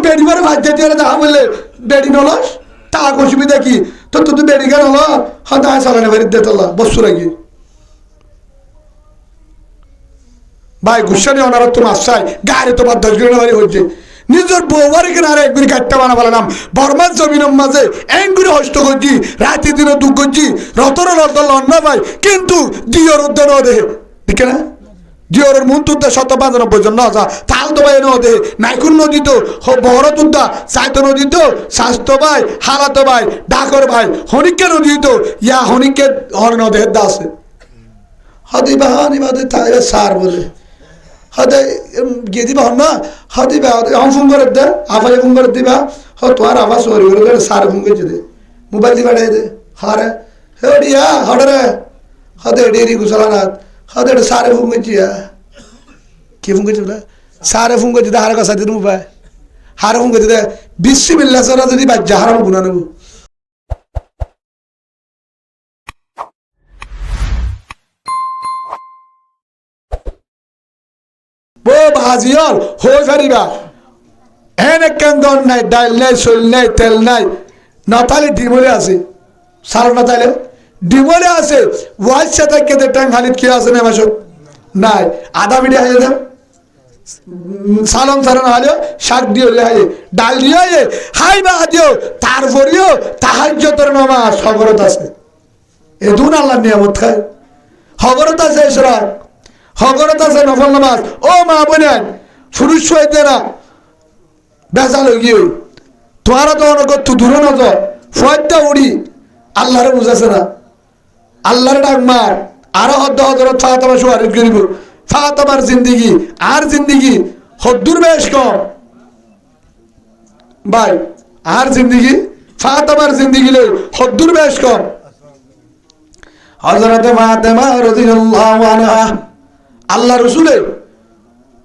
বেড়ি করে ভাজ দিয়ে দেখা বললে বেড়ি নলস তা অসুবিধা কি তো তুই বেড়ি কেন হলো হয়তো চালানো বেরিয়ে দে তোলা বসু রাখি ভাই গুসানি ওনারা তো মাসায় গাড়ি তোমার 10 কিলোমিটার বাড়ি হচ্ছে নিজের বউবারে কিনা আর একদিন কাটটা বানা বললাম বর্মার জমিনের মাঝে এঙ্গুরি হস্ত করছি রাতে দিনে দুঃখ করছি রতর রত লন্ন ভাই কিন্তু দিয়র উদ্যান দেহে ঠিক না দিয়রের মন তুদ্দা 195 জন না তাল তো ভাই নদে নাইকুন নদী তো বড় তুদ্দা সাইতো নদী তো স্বাস্থ্য ভাই হালাতো ভাই ডাকর ভাই হনিকে নদী তো ইয়া হনিকে হর নদে আছে হদি বাহানি বাদে তাই সার বলে হদে গিয়ে দিবা হন না হদি বা আমি ফোন করে দে আফাই ফোন করে দিবা হ তোমার আওয়াজ সরি করে সার ফোন করে দে মোবাইল দিবা দে হারে হেডিয়া হডরে হদে ডেরি গুছলানাত হদে সারে ফোন করে দিয়া কি ফোন করে বলে সারে ফোন করে দিতে হারে কথা দিন মোবাইল হারে ফোন করে দিতে বিসমিল্লাহ সারা যদি বাজ্জা হারাম গুনাহ নেব বো ভাজিয়ল হই ফারিবা এনে কেন্দন নাই ডাল নাই সল নাই তেল নাই নাতালে ডিমলে আছে সার নাতালে ডিমলে আছে ওয়াইস সাথে কেতে ট্যাং খালিদ কি আছে না মাসক নাই আধা মিনিট হয়ে যাবে সালাম সারানো হলে শাক দিও লে ডাল দিও হাই বা দিও তারপরেও তাহাজ্জুদের নামাজ খবরত আছে এ দুন আল্লাহর নিয়ামত খায় খবরত আছে ইশরাক হগরত আছে নফল নামাজ ও মা বোনেন পুরুষ হইতে না বেজাল হয়ে গিয়ে তোমারা তো অনেক দূরে নজর ফয়দা উড়ি আল্লাহরে বুঝাছে না আল্লাহর ডাক মার আরো হদ্দ হজরত ফাতেমা সুয়ারিত করিব ফাতেমার জিন্দিগি আর জিন্দিগি হদ্দুর বেশ কম ভাই আর জিন্দিগি ফাতেমার জিন্দিগি লই হদ্দুর বেশ কম হযরত ফাতেমা রাদিয়াল্লাহু আনহা আল্লাহ রসুলে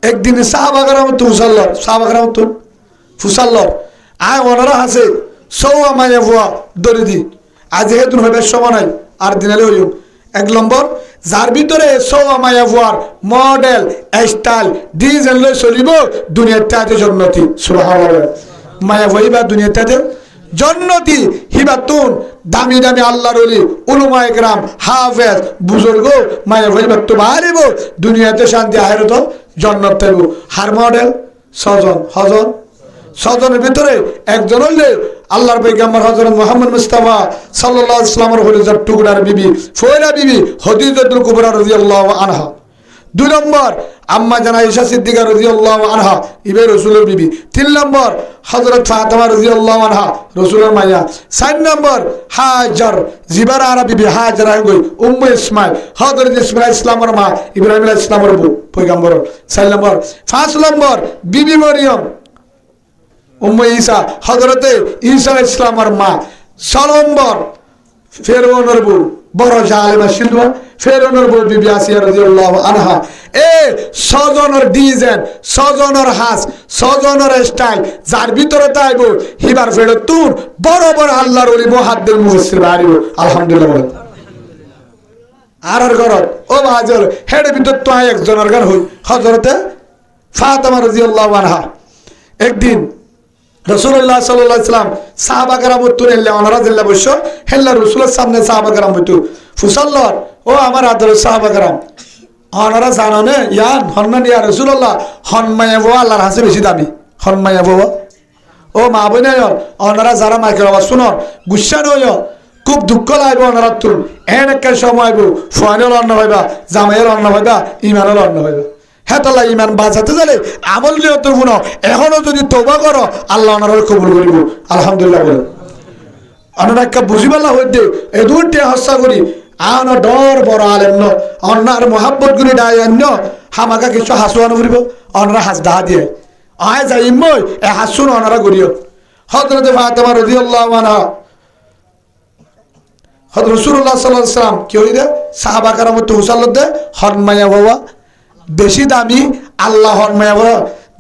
একদিন সাহাবাগরাম তো ফুসাল্লর আয় ওনারা আছে সৌ আমায় ভুয়া দরিদি আজ যেহেতু হবে সময় নাই আর দিনালে হইও 1 নম্বর যার ভিতরে সৌ আমায় ভুয়ার মডেল স্টাইল ডিজাইন লই চলিব দুনিয়াতে জন্নতি সুবহানাল্লাহ মায়া ভইবা দুনিয়াতে জন্নতি হিবাতুন দামি দামি আল্লাহর ওলি উলামায়ে কেরাম হাফেজ বুজুর্গ মায়া ভাইবা তো বাড়িব দুনিয়াতে শান্তি আখিরাতে জান্নাত পাইব হার মডেল ছজনের ভিতরে একজন হইলে আল্লাহর পয়গম্বর হযরত মুহাম্মদ মুস্তাফা সাল্লাল্লাহু আলাইহি ওয়াসাল্লামের হলিজার টুকরার বিবি ফয়লা বিবি খাদিজাতুল কুবরা রাদিয়াল্লাহু আনহা 2 নম্বর আম্মা জানা আয়েশা সিদ্দিকা রাদিয়াল্লাহু আনহা ইবে রাসূলের বিবি 3 নম্বর হযরত ফাতেমা রাদিয়াল্লাহু আনহা রাসূলের মাইয়া 4 নম্বর হাজার জিবার আরা বিবি হাজারা গই উম্মে ইসমাইল হযরত ইসমাইল ইসলামের মা ইব্রাহিম আলাইহিস সালামের বউ পয়গম্বর 4 নম্বর 5 নম্বর বিবি মরিয়ম উম্মে ঈসা হযরত ঈসা ইসলামের মা 6 নম্বর ফেরআউনের বউ বড় জালেমা ছিল ফেরআউনের বউ বিবি আসিয়া রাদিয়াল্লাহু আনহা এ ছজনের ডিজাইন ছজনের হাস ছজনের স্টাইল যার ভিতরে তাইবো হিবার ফেরত তুর বড় বড় আল্লাহর ওলি মুহাদ্দিস মুফাসসির বাড়িও আলহামদুলিল্লাহ আর ঘরত ও বাজার হেড ভিতর তো একজনের গান হই হযরতে ফাতেমা রাদিয়াল্লাহু আনহা একদিন রাসূলুল্লাহ সাল্লাল্লাহু আলাইহি ওয়াসাল্লাম সাহাবা کرام তুরেল্লে ওনারা জিল্লা বসছ হেল্লা রাসূলের সামনে সাহাবা کرام হইতো ফুসাল্লাহ ও আমার আদরের সাহাবা کرام ওনারা জানানে ইয়ান হন্নান ইয়া রাসূলুল্লাহ হনমায়া বো আল্লাহর হাসে বেশি দামি হনমায়া বো ও মা বোনে ওনারা যারা মাইকের আওয়াজ শুনো গুচ্ছা নয় খুব দুঃখ লাগবে ওনারা তুল এন একটা সময় আইব ফুয়ানের অন্ন হইবা জামাইয়ের অন্ন হইবা ইমানের অন্ন হইবা হেতালা ইমান বাঁচাতে গেলে আমল নিয়ে তো শুনো এখনো যদি তওবা করো আল্লাহ ওনারা কবুল করিব আলহামদুলিল্লাহ বলে ওনারা একটা বুঝিবালা হইতে এই দুইটা হস্যা করি আনা ডর বড় আলেম ন অন্যার মোহাব্বত গুলি ডাই অন্য হামাকা কিছু হাসুয়ানো করিব ওনারা হাস দাহা দিয়ে আয় যাই মই এ হাসুন ওনারা করিও হযরত ফাতেমা রাদিয়াল্লাহু আনহা হযরত রাসূলুল্লাহ সাল্লাল্লাহু আলাইহি ওয়াসাল্লাম কি হইদে সাহাবা کرام তো হুসাল্লাত দে হনমায়া বাবা বেশি দামি আল্লাহ হনমায়া বাবা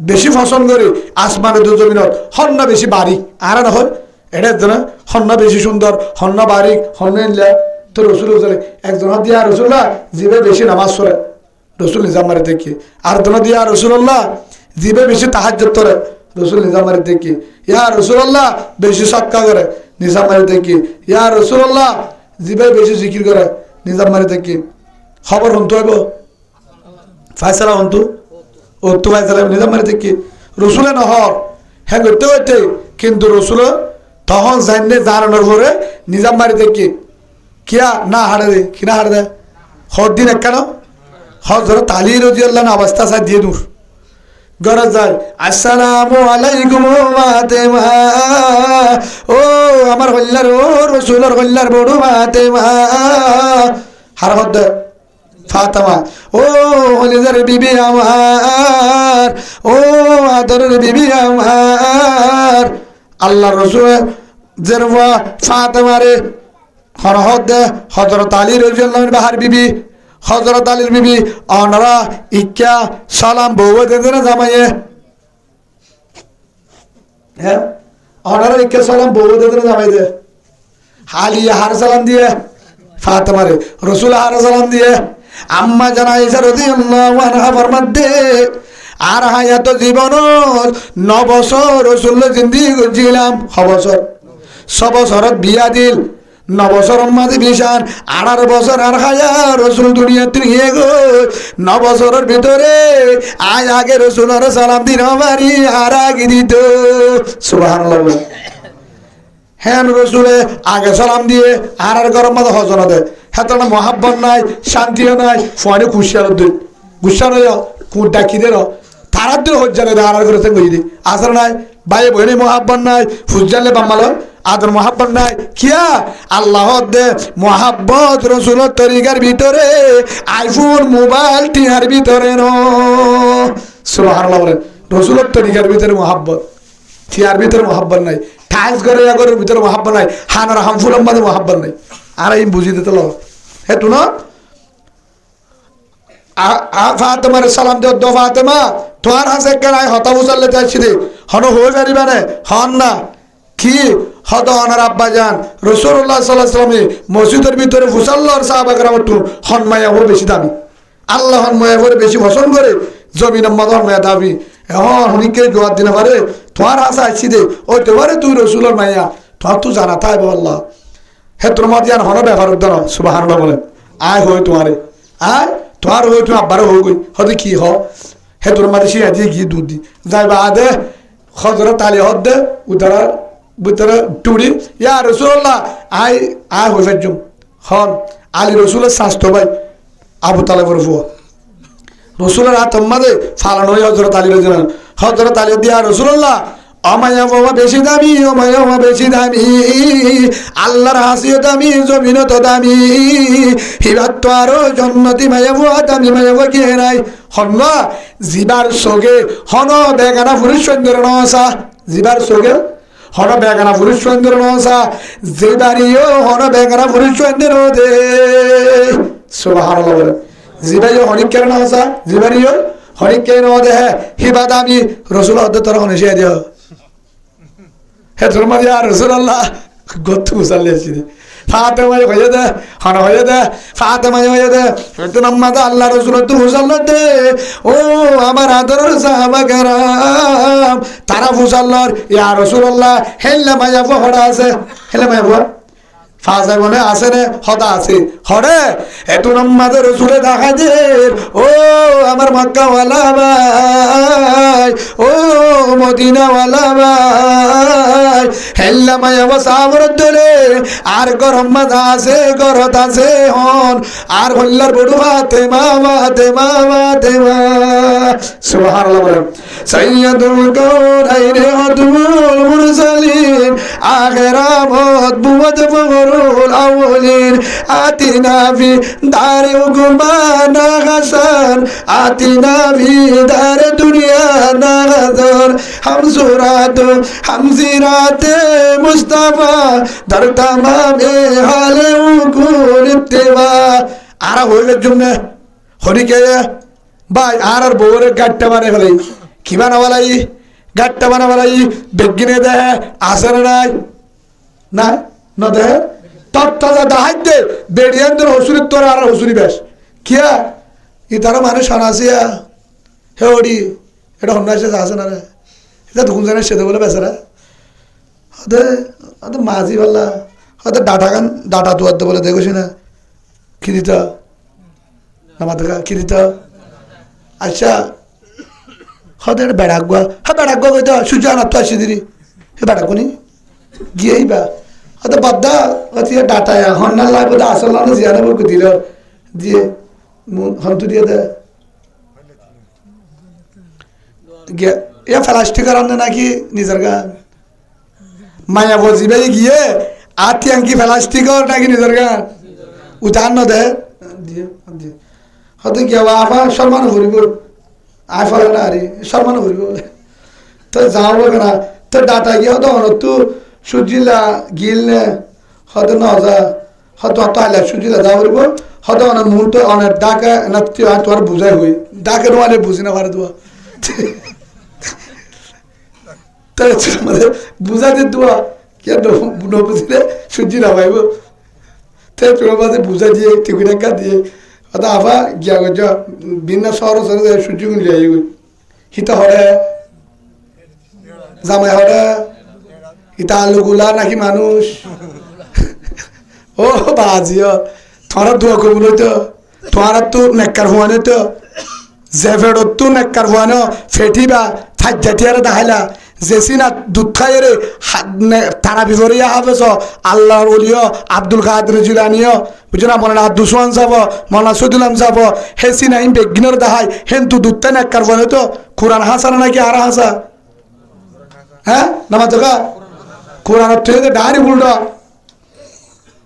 বেশি পছন্দ করে আসমানের দু জমিনত হন্না বেশি বাড়ি আর না হয় এটা না হন্না বেশি সুন্দর হন্না বাড়ি হন্না তো রসুল একজন দিয়া রসুল্লাহ জিবে বেশি নামাজ পড়ে রসুল নিজামারে দেখি আর জন দিয়া রসুল্লাহ জিবে বেশি তাহাজ্জুদ করে রসুল নিজামারি থেকে ইয়া রসুল্লাহ বেশি সৎকা করে নিজামারি থেকে ইয়া রসুল্লাহ জিবাই বেশি জিকির করে নিজামারি থেকে খবর হন্তু হইব ফাইসালা হন্তু ও তো ফাইসালা নিজামারি থেকে রসুলে নহর হ্যাঁ করতে করতে কিন্তু রসুল তখন জানলে জানানোর পরে নিজামারি থেকে কিয়া না হারে দে কিনা হারে দে হর দিন কেন হজরত আলী রাদিয়াল্লাহু আনহু অবস্থা সাই দিয়ে দূর গরজ যায় আসসালামু আলাইকুম ফাতেমা ও আমার হল্লার ও রাসূলের হল্লার বড় ফাতেমা হার হদ ফাতেমা ও হলিদার বিবি আমার ও আদরের বিবি আমার আল্লাহর রাসূল জরওয়া ফাতেমারে হর হদ হযরত আলী রাদিয়াল্লাহু আনহু বাহার বিবি হযরত আলীর বিবি অনরা ইক্কা সালাম বউ দেন জামাইয়ে হ্যাঁ অনরা ইক্কা সালাম বউ দেন জামাই দে হালি হার সালাম দিয়ে ফাতেমারে রাসূল হার সালাম দিয়ে আম্মা জানা আয়েশা রাদিয়াল্লাহু আনহা ফরমাতে আর হায়াত জীবন 9 বছর রাসূল জিন্দেগি করছিলাম 6 বছর 6 বছরত বিয়া দিল 9 বছর মাঝে বিশান 18 বছর আর হায়া রসুল দুনিয়াতে নিয়ে গো 9 বছরের ভিতরে আজ আগে রসুলের সালাম দিন আমারি আর আগে দিত সুবহানাল্লাহ হ্যাঁ রসুলে আগে সালাম দিয়ে আর গরম মাঝে হজনা দেয় হ্যাঁ তো মহাব্বত নাই শান্তিও নাই ফোনে খুশিয়ার দিন গুসানো ডাকি দে তারা তো হজ্জালে আর করেছে বুঝি আসর নাই ভাই বহিনী মহাব্বত নাই ফুজালে বাম্মাল আদর মহাব্বত নাই কিয়া আল্লাহ দে মহাব্বত রসুলের তরিকার ভিতরে আইফোন মোবাইল টিহার ভিতরে ন সুবহানাল্লাহ বলেন রসুলের তরিকার ভিতরে মহাব্বত টিহার ভিতরে মহাব্বত নাই টাইলস ঘরে আগরের ভিতরে মহাব্বত নাই হানার হামফুলের মাঝে মহাব্বত নাই আর এই বুঝি দিতে লো হে তু না ফাতেমার সালাম দে দো ফাতেমা তোমার হাসে কেনাই হতা বুঝালে চাইছি দে হন হয়ে পারিবা না হন না কি হদ অনার আব্বা যান রাসূলুল্লাহ সাল্লাল্লাহু আলাইহি ওয়াসাল্লাম মসজিদের ভিতরে ফুসাল্লাহর সাহাবা کرام তো হনমায়া হো বেশি দামি আল্লাহ হনমায়া করে বেশি পছন্দ করে জমিন আম্মা হনমায়া দাবি এখন হনিকে জবাব দিনা পারে তোমার হাসে আইছি দে ওই তোমারে তুই রাসূলের মাইয়া তোমার তো জানা তাই আল্লাহ হে তোর মাদিয়ান হন ব্যাপার উদ্দান সুবহানাল্লাহ বলেন আয় হই তোমারে আয় তোমার হই তুমি আব্বার হই গই হদি কি হ হে তোর মাদি সে আজি কি দুধ দি যাইবা আদে হযরত আলী হদ উদারা ভিতরে টুড়ি ইয়া রাসূলুল্লাহ আই হইফাজুম হন আলী রাসূলের শাস্ত্র ভাই আবু তালেবের ফুয়া রাসূলের আতম্মাদে ফালানো হযরত আলী রাদিয়াল্লাহু হযরত আলী দিয়া রাসূলুল্লাহ অমায়া বাবা বেশি দামি অমায়া বাবা বেশি দামি আল্লাহর হাসিও দামি জমিনও তো দামি হিবাত তো আরো জন্নতি মায়া বাবা দামি মায়া বাবা কে নাই হন জিবার সগে হন বেগানা পুরুষ সুন্দর নসা জিবার সগে হন বেগানা পুরুষ সুন্দর নসা জিবারিও হন বেগানা পুরুষ সুন্দর দে সুবহানাল্লাহ বলে জিবারিও হনিক কেন নসা জিবারিও হনিক কেন দে হিবা দামি রাসূল হদ তোর হনে শিয়া দিও হে তোর মাঝে আর রাসূলুল্লাহ গত মুসাল্লি আছে ফাতেমা হয়ে দে হন হয়ে দে ফাতেমা হয়ে দে তো নামাজ আল্লাহ রাসূল তো মুসাল্লি দে ও আমার আদরের সাহাবা کرام তারা মুসাল্লার ইয়া রাসূলুল্লাহ হেল্লা মায়া ফড়া আছে হেল্লা মায়া ফড়া ফাজা বলে আছে রে হদা আছে হরে এত নামাজ রাসূলে দেখা দে ও আমার মক্কা ওয়ালা ভাই ও মদিনা ওয়ালা ভাই হেল্লা মায়া ওয়াসাবর দলে আর গরম মাঝ আছে গরত আছে হন আর হল্লার বড় ফাতেমা ফাতেমা ফাতেমা সুবহানাল্লাহ বলেন সাইয়্যিদুল কাউনাইনি আদমুল মুরসালিন আখিরামত বুমত ফখরুল আউলিন আতিনা ফি দারে উকবানা হাসান আতিনা ফি দারে দুনিয়া না হাজার হামসুরাত হামজিরাতে মুস্তাফা দার তামামে হালে উকুল ইত্তিবা আর হইলে জুমনে হরিকে ভাই আর বউরে গাট্টা মানে ফেলাই কি বানাবালাই গাট্টা বানাবালাই বেগিনে দে আসেন নাই না না দে তত্তাজা দাহাইতে বেড়িয়ানদের হসুরির তোর আর হসুরি বেশ কিয়া ই তারা মানুষ আনাসিয়া হে ওডি এটা হন্যাসে আছে না রে এটা তো কোন জানে সেটা বলে বেচারা হতে হয়তো মাঝি পাল্লা হয়তো ডাটা তুয়াতে বলে দেখছি না কি দিত নামা দেখা কি দিত আচ্ছা হয়তো এটা বেড়াগুয়া হ্যাঁ বেড়াগুয়া কইতো সূর্য আনার তো আসি দিদি হে বেড়াগুনি গিয়েই বা হয়তো বাদ্দা হচ্ছে ডাটায় হন্নার লাগবে আসল না জিয়ানে বলকে দিল দিয়ে হন্তু দিয়ে দে এ প্লাস্টিকের আনে নাকি নিজের গান মায়া বজিবে গিয়ে আতি আঙ্কি প্লাস্টিকর নাকি নিজের গান উঠান দে হয়তো গিয়ে আমার সম্মান করিব আয় ফলে না আরে সম্মান করিব বলে তো যাও বলবে না তো ডাটা গিয়ে হয়তো অনতু সূর্যিলা গিলনে হয়তো ন যা হয়তো অত আইলা সূর্যিলা যা করিব হয়তো অনেক মুহূর্তে অনেক ডাকে না তোমার বুঝাই হই ডাকে নোয়ালে বুঝি না পারে তোমার বুঝা দিয়ে দোয়া কে ন বুঝিলে সূর্যি না পাইব তাই তোমার মাঝে বুঝা দিয়ে টিভি টাকা দিয়ে হয়তো আবার গিয়া গজ ভিন্ন শহর শহরে সূর্য গুলি আই গই হিতা হরে জামাই হরে হিতা আলুগুলা নাকি মানুষ ও বাজিও তোমার দোয়া করবো তো তোমার তো নেককার হওয়ানো তো যে ফেরত তো নেককার হওয়ানো ফেটিবা ফাইজাটিয়ারে দেখাইলা জেসি না দুধ খাই রে তারা বিভরিয়া হাফেছ আল্লাহর ওলিও আব্দুল কাদের জিলানিও বুঝো না মনে না দুসওয়ান যাব মনা সদুলাম যাব হেসি না ইম বেগিনর দেখাই হেন তু দুধটা নেককার হওয়ানো তো কোরআন হাসা না নাকি আর হাসা হ্যাঁ নামা তোকা কোরআন থেকে ডাহারি উল্টা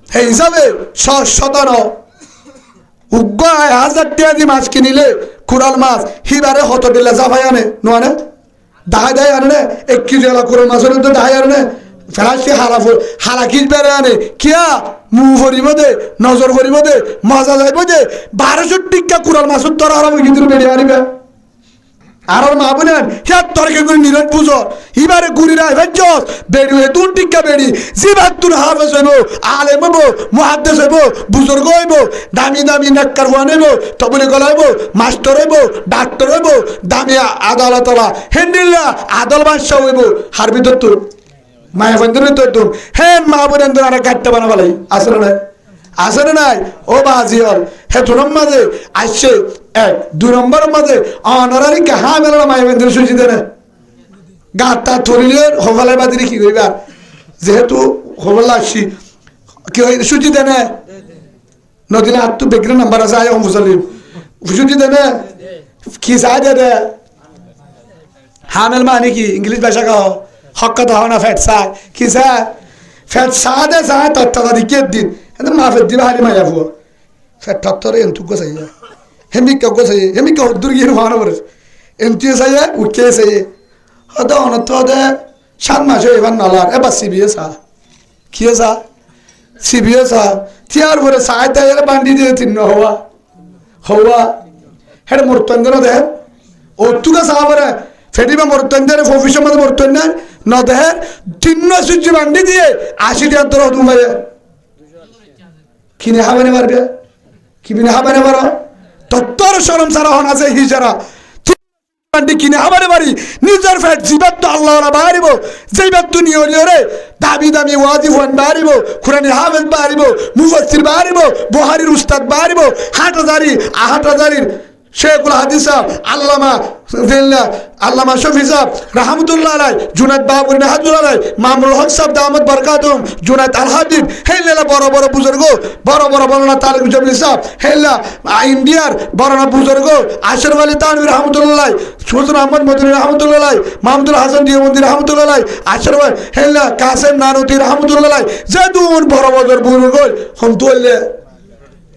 সেই হিসাবে শতন উগ্র 1000 টাকা দিয়ে মাছ কিনিলে কুড়াল মাছ হিবারে হত দিলে জাফাই আনে নোয়ানে দাহাই দাহাই আনে 1 কেজি এলা কুড়াল মাছের তো দাহাই আনে ফেলাসি হারা কিস বেড়ে আনে কিয়া মুখ ভরিব দে নজর ভরিব দে মজা যাইব দে 1200 টিকা কুড়াল মাছের তোর আরাম কিন্তু বেড়ে আনিবে আর মা বোনেন হিয়া তরকে করে নিরট পুজো এবারে গুড়িরা ভেজস বেড়ি হয়ে তুন টিকা বেড়ি জিবাত তুন হাফেজ হইব আলেম হইব মুহাদ্দিস হইব বুজুর্গ হইব দামি দামি নেককার হওয়া নেব তবলে গলাইব মাস্টার হইব ডাক্তার হইব দামি আদালতলা হেন্ডিল্লা আদল বাদশা হইব হার ভিতর তুন মায়া বন্ধুর তোর তুন হেন মা বোনেন তোর আর কাটতে বানাবালাই আসলে না আসলে নাই ও বাজিয়ল হে তোর মাঝে আসছে 1 2 নম্বরের মাঝে অনারারি কাহা মেলা মায়া বন্ধুর সুচি দেনে গাতা থরিলে হবালাই বাদিরে কি করিবা যেহেতু হবলা আসছি কি হয় সুচি দেনে নদিলে আর তো বেগরে নাম্বার আছে আয় মুসলিম সুচি দেনে কি চাই দে হামেল মানে কি ইংলিশ ভাষা কাও হক কথা হয় না ফ্যাট চাই কি চাই ফ্যাট চা দে চাই তত্ত্বা দিকে দিন এটা মাফের দিবা হারি মায়া ফুয়া ফ্যাট তত্ত্বরে এন্তুক চাই হেমিকা চাই হেমিকা দূর গিয়ে হওয়ানো করে এন্তুয়ে চাই উঠে চাই হয়তো অনত হতে 7 মাসে এবার নলার এবার সিবিএ চা কি চা সিবিএ চা তিয়ার পরে চাই তাই বান্ডি দিয়ে তিন্ন হওয়া হওয়া হেটা মরতন্দ্র দেহ ও তুকা চা পরে ফেটিবা মরতন্দ্রের অফিসের মধ্যে মরতন্দ্র ন দেহে তিন্ন সূর্য বান্ডি দিয়ে 80 টাকা তোর তুমি কিনে হাবানে পারবে কিনে হাবানে পারো তত্তর শরম সারা হন আছে হিজারা কিনে হাবানে পারি নিজের ফ্যাট জিবাত তো আল্লাহ বাড়িব যেইবার তো নিয়রে দাবি দামি ওয়াজিব হন বাড়িব কুরআনি হাফেজ বাড়িব মুফাসসির বাড়িব বুখারীর উস্তাদ বাড়িব হাটহাজারির শেখুল হাদিস সাহেব আল্লামা শফি সাহেব রহমতুল্লাহ আলাই জুনায়েদ বাবুরি রাহমাতুল্লাহ আলাই মামুনুল হক সাহেব দামাত বরকাতুহুম জুনায়েদ আল হাবিব হেলা বড় বড় বুজুর্গ বড় বড় তারিক জমিল সাহেব হেলা ইন্ডিয়ার বড় বুজুর্গ আশরাফ আলী তানভীর রহমতুল্লাহ সুলতান আহমদ মদনী রহমতুল্লাহ আলাই মাহমুদুল হাসান দিওবন্দি রহমতুল্লাহ আলাই আশরাফ হেলা কাসেম নানুতি রহমতুল্লাহ আলাই যেদুন বড় বড় বুজুর্গ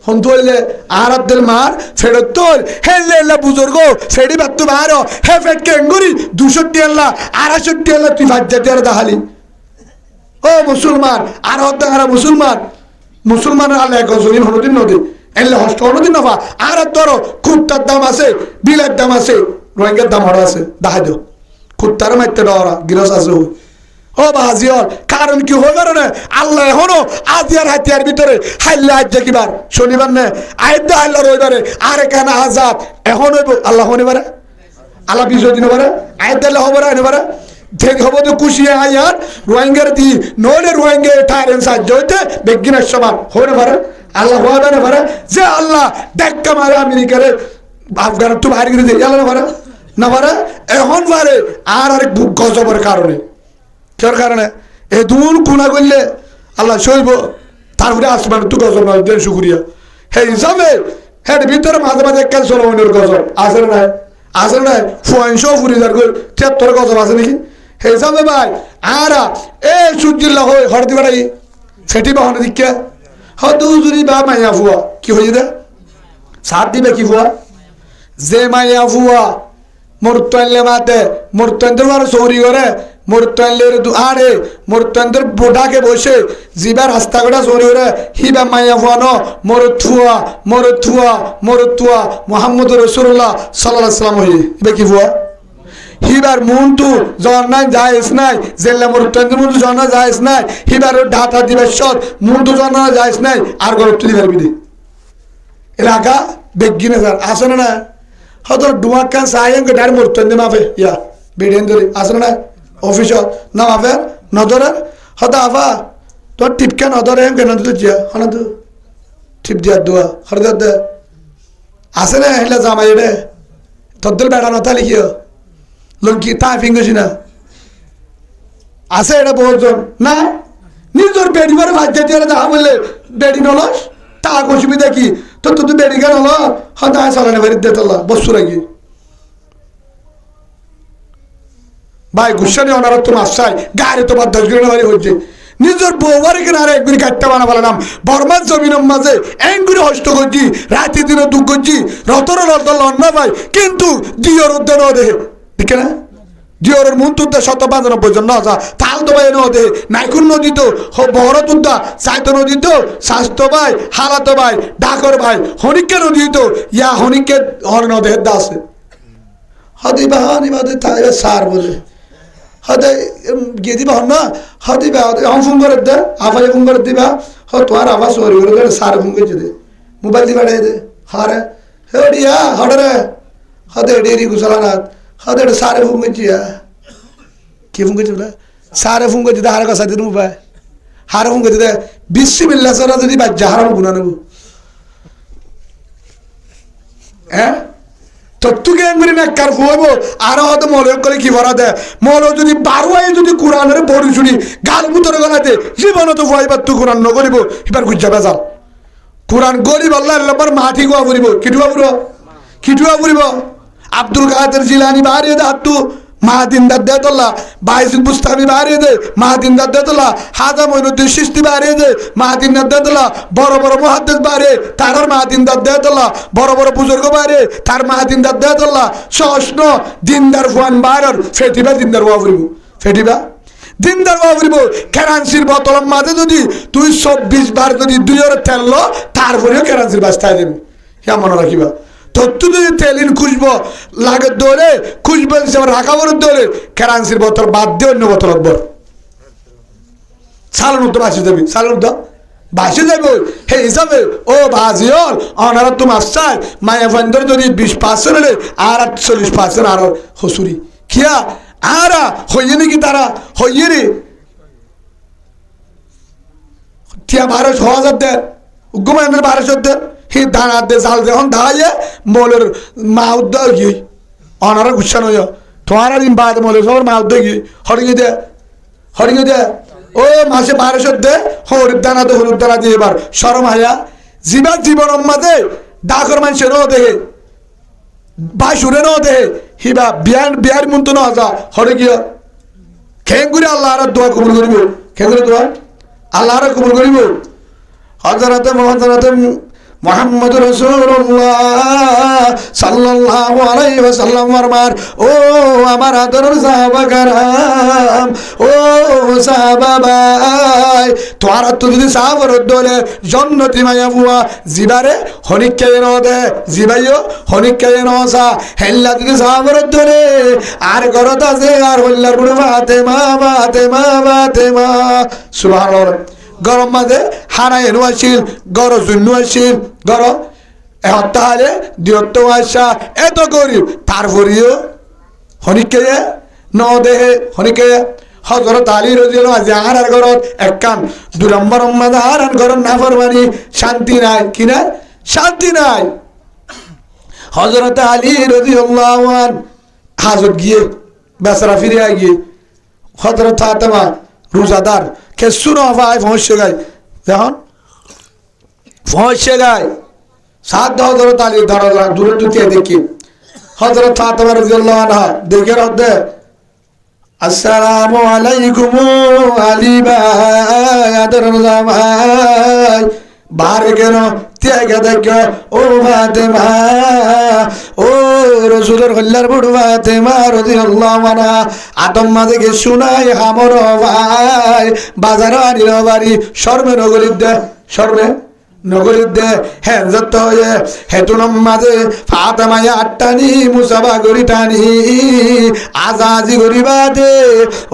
হন্তলে আর আব্দুল মার ফেরতল হেল্লা বুজুর্গ ফেডি বাত্তু বারো হে ফেট কেঙ্গুরি 200 আল্লাহ 250 আল্লাহ তুই ভাজ্জাতে আর দাহালি ও মুসলমান আর হদ্দারা মুসলমান আল্লাহ গজলিন হনদিন নদী এলে হস্ত হনদিন নফা আর ধরো কুত্তার দাম আছে বিলের দাম আছে রোহিঙ্গার দাম হরা আছে দাহাই দিও কুত্তার মাইতে ডরা গিরস আছে ও বাজিয়ল কারণ কি হয়ে পারে না আল্লাহ এখনো আজিয়ার হাতিয়ার ভিতরে হাইলে আজ কিবার শনিবার নে আইদা হাইলা রবিবারে আর এখানে আজাদ এখন হইব আল্লাহ হনে পারে আল্লাহ বিজয় দিন পারে আইদালে হবরে আনে পারে দেখ হবো তো খুশি আয়ার রোহিঙ্গার দি নইলে রোহিঙ্গা ঠারেন সাহায্য হইতে বেগিনের সমান হয়ে পারে আল্লাহ হবে না পারে যে আল্লাহ দেখা মারে আমেরিকারে আফগান তো বাইরে করে দিয়ে আল্লাহ পারে না পারে এখন পারে আর আরেক গজবের কারণে কেউ কারণে এ দুন গুণা করলে আল্লাহ সইব তারপরে আসমান তো গজব নয় দেন শুকুরিয়া হে হিসাবে হ্যাঁ ভিতরে মাঝে মাঝে একটা সলমনের গজব আসে নাই আসে নাই ফুয়াইশো ফুরি যার করে 73 গজব আছে নাকি হে হিসাবে ভাই আরা এ সূর্যিল্লা হয়ে হরদি বেড়াই সেটি বাহনে দিকে হয়তো যদি বা মাইয়া ফুয়া কি হয়ে দে সাত দিবে কি ফুয়া যে মাইয়া ফুয়া মরতাইলে মাতে মরতাইন্দ্র আর চৌরি করে মরতাইলের আরে মরতাইন্দ্র বোটাকে বসে জিবার রাস্তা কটা চৌরি করে হিবা মাইয়া ফুয়া ন মরথুয়া মরথুয়া মরথুয়া মোহাম্মদ রসুল্লাহ সাল্লাল্লাহু আলাইহি সাল্লাম হয়ে ইবে কি ফুয়া হিবার মুন্টু জন্নাই যাইস নাই জেলা মরতাইন্দ্র মুন্টু জন্না যাইস নাই হিবার ঢাটা দিবেশ মুন্টু জন্না যাইস নাই আর গরব তুলি পারবি দে এলাকা বেগিনে স্যার আসে না হয়তো ডুমাক্কান সাহায্য ডার মরতেন মাফে ইয়া বেড়েন ধরে আসলে না অফিস না মাফে নদরের হয়তো আফা তোর টিপকে নদরে কেন দিতে জিয়া হন তো টিপ দিয়া দোয়া হর দে আসে না হেলে জামাই রে তোর বেড়া নথা লিখিও লঙ্কি তা ফিঙ্গছি না আছে এটা বহুজন না নিজের বেড়িবার ভাজ্যা দিয়ে দেখা বললে বেড়ি নলস তা অসুবিধা কি তো তুই বেড়ি কেন হলো হয়তো চালানো বাড়ির দে তোলা বসু রাখি ভাই গুসানি ওনারা তো মাসাই গাড়ি তো বাদ 10 বাড়ি হচ্ছে নিজের বউবারে কিনা আর একদিন কাটতে বানা বললাম বর্মার জমিনের মাঝে এঙ্গুরি হস্ত করছি রাতে দিনে দুঃখ করছি রতর রত লন্না ভাই কিন্তু জিওর উদ্যান দেখে ঠিক না জিওরের মন তুদ্দা 195 জন না তাল তো ভাই নদে নাইকুন নদী তো বড় তুদ্দা সাইতো নদী তো স্বাস্থ্য ভাই হালাতো ভাই ডাকর ভাই হনিকে নদী তো ইয়া হনিকে হর নদে হেদ্দা আছে হদি বাহানি বাদে তাই সার বলে হদে গিয়ে দিবা হন না হদি বা হম ফোন করে দে আফাই ফোন করে দিবা হ তোমার আওয়াজ সরি করে সার ফোন করে দে মোবাইল দিবা দে হারে হেডিয়া হড়রে হদে ডেরি গুছালানাত হদে সারে ফোন করে কি ফোন করে বলে সারে ফোন করে দিতে হারে কথা দিতে মোবাইল হারে ফোন করে দিতে বিসমিল্লাহ সারা যদি বাজ্জা হারাম গুনাহ নেব হ্যাঁ তত্ত্বকে এমনি নেককার হইব আর হয়তো মনে করে কি ভরা দেয় মনে যদি বারোয়াই যদি কোরআনের পড়ি শুনি গাল ভিতরে গলাতে জীবনে তো ভয়বার তো কোরআন নগরিব এবার গুজ্জা বেজাল কোরআন গরিব আল্লাহ আল্লাহর মাটি গোয়া ফুরিব কিটুয়া ফুরিব আব্দুল কাদের জিলানি বাহারিয়ে দে হাতু মাহাদিনদার দেতল্লা বাইজুল বুস্তামি বাহারিয়ে দে মাহাদিনদার দেতল্লা হাজা মইনুদ্দিন সিস্তি বাহারিয়ে দে মাহাদিনদার দেতল্লা বড় বড় মুহাদ্দিস বাহারে তার মাহাদিনদার দেতল্লা বড় বড় বুজুর্গ বাহারে তার মাহাদিনদার দেতল্লা সহস্ন দিনদার ফুয়ান বাহার ফেটিবা দিনদার ওয়া ফুরিব ফেটিবা দিনদার ওয়া ফুরিব কেরানসির বোতলের মাঝে যদি তুই 24 বার যদি 2 তেল লো তারপরেও কেরানসির বাস্তায় দেবে হ্যাঁ মনে রাখিবা তত্ত্ব যদি তেলিন খুঁজব লাগে দৌড়ে খুঁজবে রাখাবার দৌড়ে কেরানসির বোতল বাদ দিয়ে অন্য বোতল বর সালন উদ্দ বাসে যাবি সালন উদ্দ বাসে যাবে হে হিসাবে ও বাজিওর অনারা তো মাস্টার মায়া ফান্ডর যদি 20% হলে আর 40% আর হসুরি কিয়া আরা হইয়ে নাকি তারা হইয়ে রে টিয়া 12,000 দেয় উগ্রমানের 1200 দেয় হি দানা দে জাল যখন দাঁড়িয়ে মোলের মা উদ্যোগ গিয়ে অনারা গুচ্ছা নয় তোমার দিন বাদ মোলের সবার মা উদ্যোগ গিয়ে হরিঙে দে ও মাসে 1200 দে হরির দানা দে হলুদ দানা দিয়ে এবার সরম হায়া জীবন মাঝে ডাকর মানুষে ন দেহে বা সুরে ন দেহে হিবা বিয়ার মন্ত ন যা হরে গিয়ে খেঙ্গুরি আল্লাহ আর দোয়া কবুল করিব খেঙ্গুরি দোয়া আল্লাহ আর কবুল করিব হযরতে মুহাম্মদ রাসূলুল্লাহ সাল্লাল্লাহু আলাইহি ওয়াসাল্লাম ফরমান ও আমার আদরের সাহাবা کرام ও সাহাবা ভাই তোরা তো যদি সাহাবার দলে জান্নাতি মায়া বুয়া জিবারে হনিকে নদে জিবাইও হনিকে নসা হেল্লা যদি সাহাবার দলে আর গরত আছে আর হল্লার বুড়ো ফাতেমা সুবহানাল্লাহ গরম মাঝে হারাই এনো আসিল গর শূন্য আসিল গর এহত্তাহালে দিয়ত্ত আসা এত গরিব তারপরেও হনিকে ন দেহে হনিকে হযরত আলী রাদিয়াল্লাহু আনহু আহার ঘরত একখান 2 নম্বর মাদা আর ঘরত না ফরমানি শান্তি নাই কি না শান্তি নাই হযরত আলী রাদিয়াল্লাহু আনহু হাজত গিয়ে বেচারা ফিরে গিয়ে হযরত ফাতেমা রোজাদার কে শুনো ভাই পৌঁছে গায় দেখুন পৌঁছে গায় সাত হযরত আলী দরজা দূরে দুটিয়ে দেখি হযরত ফাতেমা রাদিয়াল্লাহু আনহা দেখে রদে আসসালামু আলাইকুম আলী ভাই আদর জামাই বারে গেল তেগে দেখো ও ফাতেমা ও রাসূলের হল্লার বুড় ফাতেমা রাদিয়াল্লাহু আনহা আতম মাঝে গে শুনাই হামর ভাই বাজার আনিল বাড়ি শর্মে নগরীর দে শর্মে নগরীর দে হ্যাঁ যত হয়ে হেতুনম মাঝে ফাতেমা আটটানি মুসাবা গরি টানি আজাজি গরিবা দে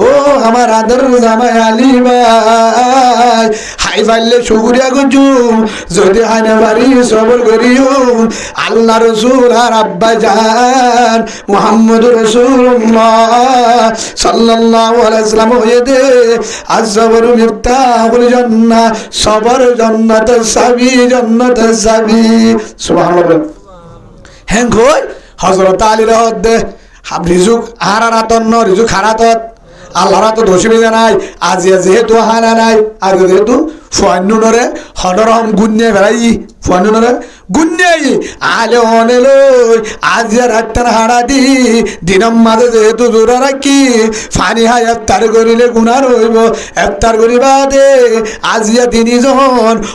ও আমার আদর জামাই আলী ভাই হাই ফাইলে শুকরিয়া গুজুম যদি হাইনা বাড়ি সবর করিও আল্লাহ রাসূল আর আব্বা জান মুহাম্মদুর রাসূলুল্লাহ সাল্লাল্লাহু আলাইহি ওয়াসাল্লাম হয়ে দে আযবরু মিফতাহুল জান্নাহ সবর জান্নাতের চাবি জান্নাতের চাবি সুবহানাল্লাহ হ্যাঁ কই হযরত আলী রহত দে রিজুক হারারাতন রিজুক হারাতত আল্লাহর তো দোষিবিদা নাই আজি যেহেতু হানা নাই আর যেহেতু ফুয়ান্নুনরে হনরম গুন্নে বেড়াই ফুয়ান্নুনরে গুন্নেই আলে অনেলই আজি রাতটার হাড়া দি দিনম মাঝে যেহেতু জোরা রাখি ফানি হাই এফতার করিলে গুণা রইব এফতার করিবা দে আজিয়া তিনিজন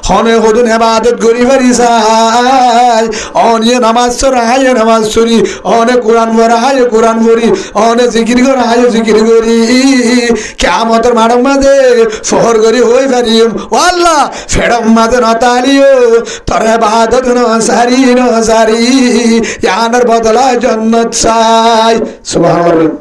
হনে হদুন এবাদত করি পারি চাই অনিয়ে নামাজ চড়া হাইয়ে নামাজ চড়ি অনে কোরআন ভরা হাইয়ে কোরআন ভরি অনে জিকির করা হাইয়ে জিকির করি কিয়ামতের মাঠের মাঝে ফহর করি হই পারিম ও আল্লাহ ফেরম মাঝে নতালিও তোর ইবাদত নসারি নসারি ইয়ানার বদলা জান্নাত চাই সুবহানাল্লাহ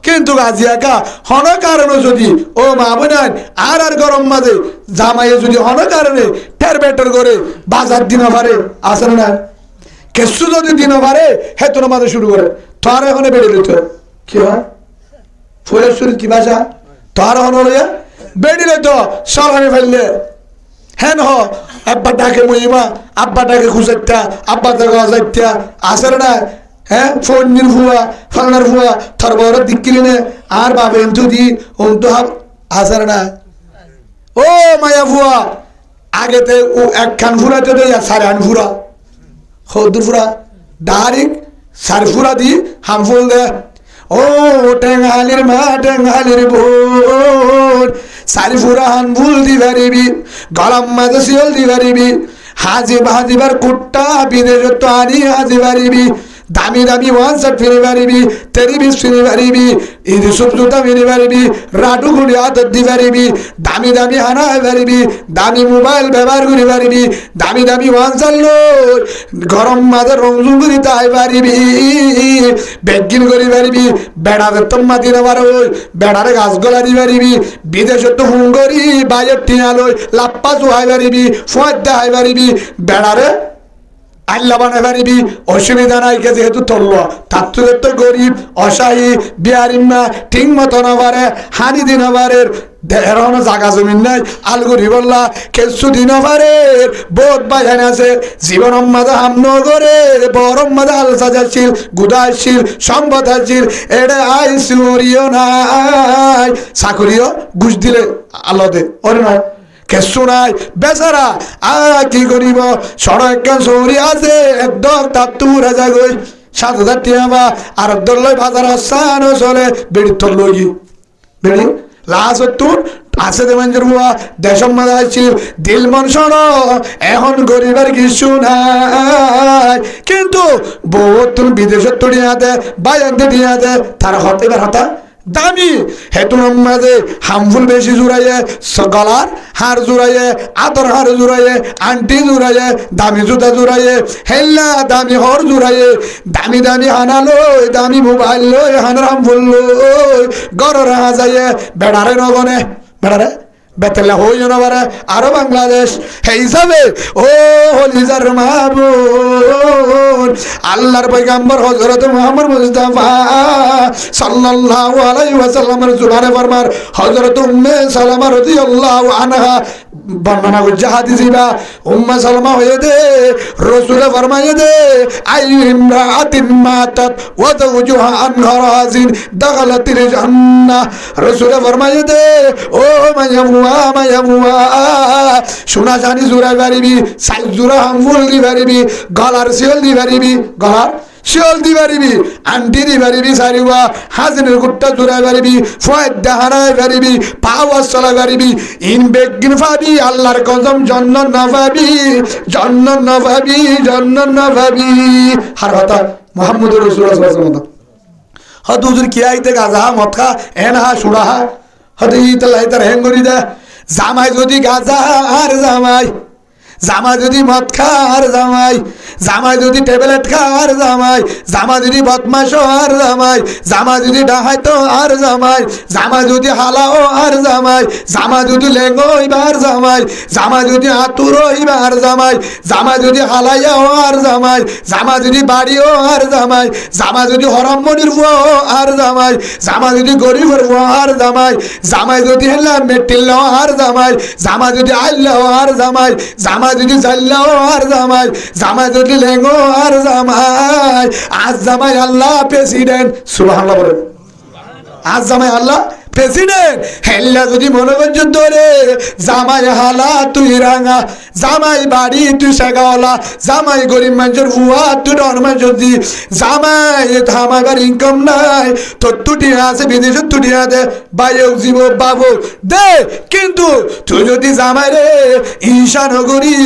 কিন্তু গাজি একা হন কারণে যদি ও মা বোনান আর গরম মাঝে জামাইয়ে যদি হন কারণে ঠের বেটার করে বাজার দিন পারে আসেন না কেসু যদি দিন পারে হেতন মাঝে শুরু করে তোর এখন বেড়ে দিত কি হয় ফুলের শুরু কি ভাষা তোর হন লইয়া বেড়ে দিত সরহানি ফেললে হেন হ আব্বা ডাকে মহিমা আব্বা ডাকে খুঁজাইতা আব্বা ডাকে অজাইতা আসেন না হ্যাঁ ফোনের ফুয়া ফানার ফুয়া থর বড় দিক্কিলি নে আর বাবা এমতু দি অন্ত আসেন না ও মায়া ফুয়া আগেতে ও একখান ফুরাতে দেয় সাড়ে আন ফুরা হদুর ফুরা ডাইরেক্ট সাড়ে ফুরা দি হাম ফুল দে ও টেঙ্গালির মা টেঙ্গালির বোন সারি ফুরা হান ফুল দি পারিবি গলাম মাঝে শিওল দি পারিবি হাজি বাজিবার কুট্টা বিদেশ তো আনি হাজি পারিবি দামি দামি ওয়ান শার্ট ফিরে পারিবি তেরি বিষ ফিরে পারিবি ইদি সুপ জুতা ফিরে পারিবি রাডু গুড়ি হাতত দি পারিবি দামি দামি হানা পারিবি দামি মোবাইল ব্যবহার করে পারিবি দামি দামি ওয়ান চাললো গরম মাঝে রংজুং করি তাই পারিবি বেগিন করি পারিবি বেড়াদের তো মাতি না পারো বেড়ারে গাছ গলা দি পারিবি বিদেশে তো হুম করি বাইরের টিয়ালই লাপ্পা চুহাই পারিবি ফুয়ার দেখাই পারিবি বেড়ারে আল্লাহ বানাই পারিবি অসুবিধা নাই কে যেহেতু তল্ল তার তো গরিব অসাহী বিহারিমা ঠিক মতো না পারে হানি দিন পারে দেহের জাগা জমিন নাই আলগুড়ি বললা কেসু দিন পারে বোধ বাজান আছে জীবন মাঝে হাম নগরে বরম মাঝে আল সাজাচ্ছিল গুদাইছিল সম্পদ আছিল এড়ে আইসিও নাই চাকরিও ঘুষ দিলে আলোতে ওরে নয় কেসু নাই বেচারা কি করিব সড়ক চৌরি আছে একদম তার তুরা যাগই 7,000 টাকা আর দলই বাজার আসান চলে বেড়ি তোর লগি বেড়ি লাস্ট তোর আছে দেমাঞ্জর বুয়া দেশম মাঝে আসছিল দিল মন শোনো এখন গরিবের কিছু নাই কিন্তু বহুত তুমি বিদেশের তুড়িয়া দে বাইরে দিয়া দে তার হতে এবার হতা দামি হেতুন মাঝে হামফুল বেশি জুড়াইয়ে গলার হার জুড়াইয়ে আতর হার জুড়াইয়ে আন্টি জুড়াইয়ে দামি জুতা জুড়াইয়ে হেল্লা দামি হর জুড়াইয়ে দামি দামি হানা লই দামি মোবাইল লই হানার হামফুল লই গড় রাহা যাইয়ে বেড়ারে নগনে বেড়ারে বেতলা হইও না পারে আরো বাংলাদেশ হে হিসাবে ও হলিজার মাহবুব আল্লাহর পয়গম্বর হযরত মুহাম্মদ মুস্তাফা সাল্লাল্লাহু আলাইহি ওয়াসাল্লামের জুবানে ফরমার হযরত উম্মে সালামা রাদিয়াল্লাহু আনহা বর্ণনা করছে হাদিসিবা উম্মে সালামা হয়ে দে রাসূল ফরমায়ে দে আই ইমরাআতিন মাতাত ওয়া যাওজুহা আন গরাজিন দাখালাতিল জান্নাহ রাসূল ফরমায়ে দে ও মায়ামুয়া শোনা জানি জোড়াই পারিবি সাইজ জোড়া হামফুল দি পারিবি গলার শিওল দি পারিবি গলার শিওল দি পারিবি আন্টি দি পারিবি সারিবা হাজনের গুট্টা জোড়াই পারিবি ফয়দা হারাই পারিবি পাওয়ার চলা পারিবি ইন বেগিন ভাবি আল্লাহর কসম জন্নত না ভাবি জন্নত না ভাবি জন্নত না ভাবি হার কথা মুহাম্মদুর রাসূলুল্লাহ সাল্লাল্লাহু আলাইহি ওয়াসাল্লাম হদ হুজুর কি আইতে গাজা মদ খা এনহা সুড়াহা হদ ইতালাই তার হেঙ্গরি দা জামাই যদি গাজা আর জামাই জামাই যদি মদ খা আর জামাই জামাই যদি ট্যাবলেট খা আর জামাই জামাই যদি বদমাশ আর জামাই জামাই যদি ডাহাইতো আর জামাই জামাই যদি হালাও আর জামাই জামাই যদি লেঙ্গো হইবার জামাই জামাই যদি আতুর হইবার জামাই জামাই যদি হালাইয়াও আর জামাই জামাই যদি বাড়িও আর জামাই জামাই যদি হরমমনির বুয়াও আর জামাই জামাই যদি গরিবের বুয়া আর জামাই জামাই যদি হেলা মেটিল্লাও আর জামাই জামাই যদি আইল্লাও আর জামাই জামাই যদি জাল্লাও আর জামাই জামাই যদি লেঙ্গো আর জামাই আজ জামাই আল্লাহ প্রেসিডেন্ট সুবহানাল্লাহ বলেন আজ জামাই আল্লাহ প্রেসিডেন্ট হেল্লা যদি মনে করছো ধরে জামাই হালা তুই রাঙা জামাই বাড়ি তুই শেখাওয়ালা জামাই গরিব মানুষের হুয়া তুই ডরমা যদি জামাই আমার ইনকাম নাই তোর তুটি আছে বিদেশের তুটি আছে বাইরেও জীব বাবু দে কিন্তু তুই যদি জামাই রে ঈশান করি